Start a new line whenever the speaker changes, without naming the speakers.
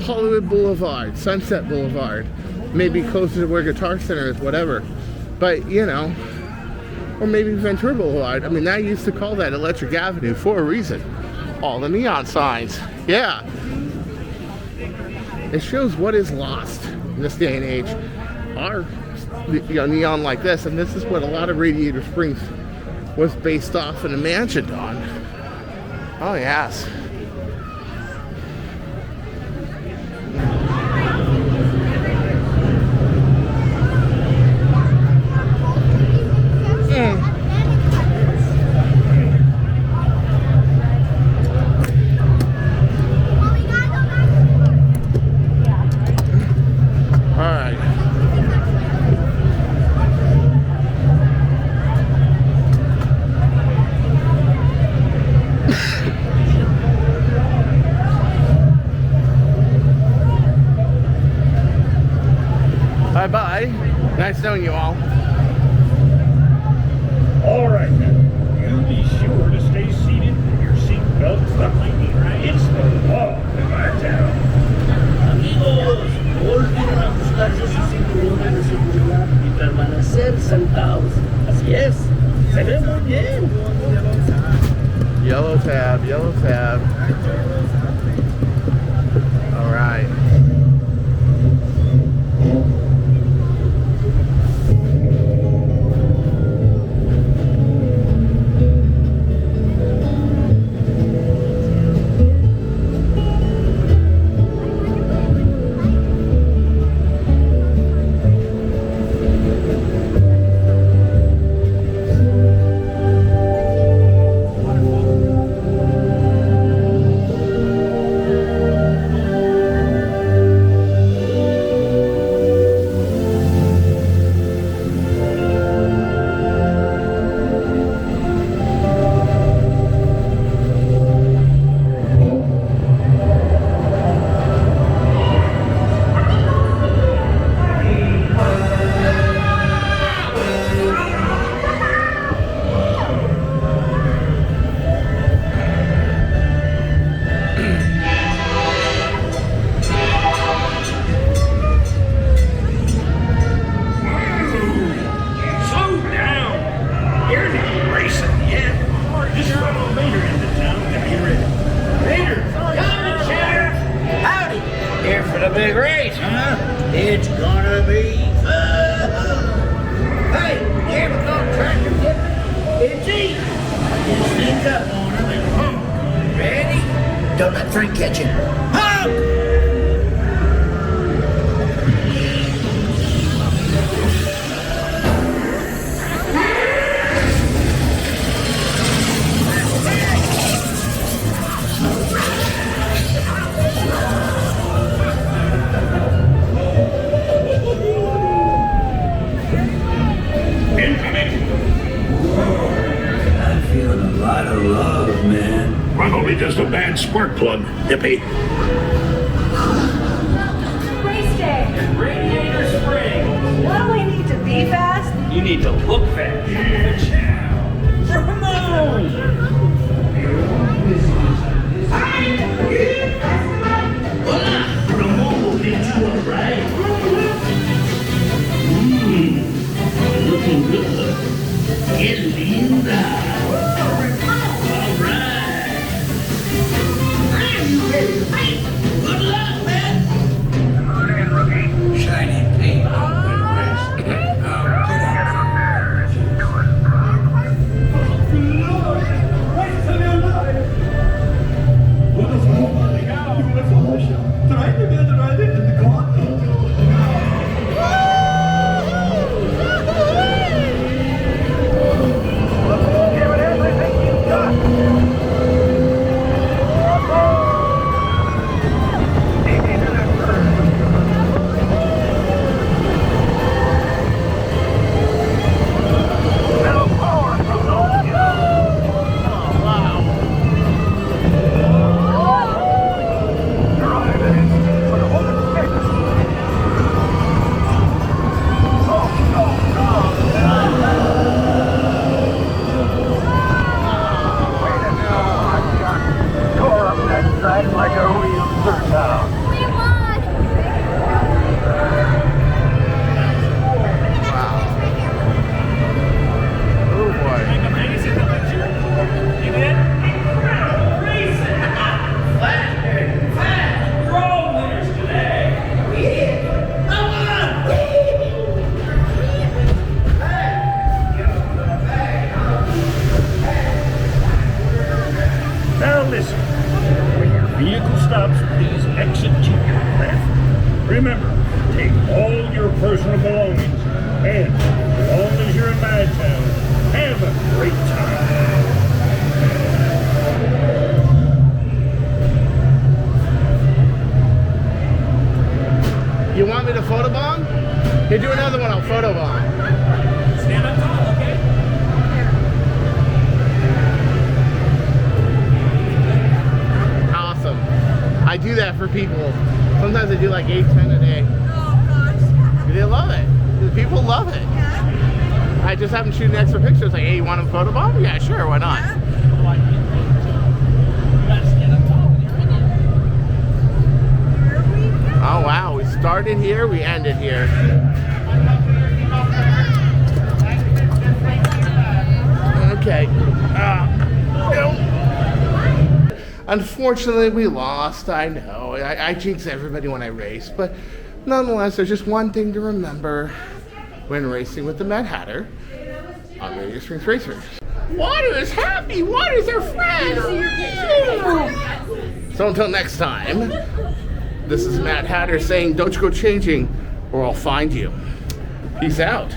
Hollywood Boulevard, Sunset Boulevard, maybe closer to where Guitar Center is, whatever. But, you know, or maybe Ventura Boulevard. I mean, I used to call that Electric Avenue for a reason. All the neon signs. Yeah. It shows what is lost in this day and age. Our, you know, neon like this, and this is what a lot of Radiator Springs was based off and imagined on. Oh, yes. Bye-bye. Nice knowing you all.
All right, now. You be sure to stay seated with your seatbelt buckling right. It's the law of our town.
Amigos, última estación de cinturón de seguridad y permanecer sentados. Así es. Se ve muy bien.
Yellow tab, yellow tab. All right.
Big race, huh? It's gonna be fun. Hey, you ever go tractor tipping? It's easy. Just sneak up on them and hump. Ready? Don't let Frank catch you. Hump!
Probably just a bad spark plug, Dippy.
Race day.
Radiator Springs.
What do I need to be fast?
You need to look fast.
Come on! Voila! Ramon did you all right? Looking good. Que linda! Good luck, man!
Come on in, rookie.
Shiny paint.
remember, take all your personal belongings, and as long as you're in Bad Town, have a great time.
You want me to photobomb? Here, do another one. I'll photobomb.
Stand up tall, okay?
Awesome. I do that for people. Sometimes I do like 8, 10 a day.
Oh gosh.
They love it. The people love it. I just have them shooting extra pictures. Like, hey, you want them photobomb? Yeah, sure. Why not?
You gotta stand up tall when you're in it.
Here we go.
Oh, wow. We started here. We ended here. Okay. No. Unfortunately, we lost. I know. I jinx everybody when I race. But nonetheless, there's just one thing to remember when racing with the Mad Hatter on Radiator Springs Racers. Water is happy. Water is our friend. So until next time, this is Mad Hatter saying, don't you go changing or I'll find you. Peace out.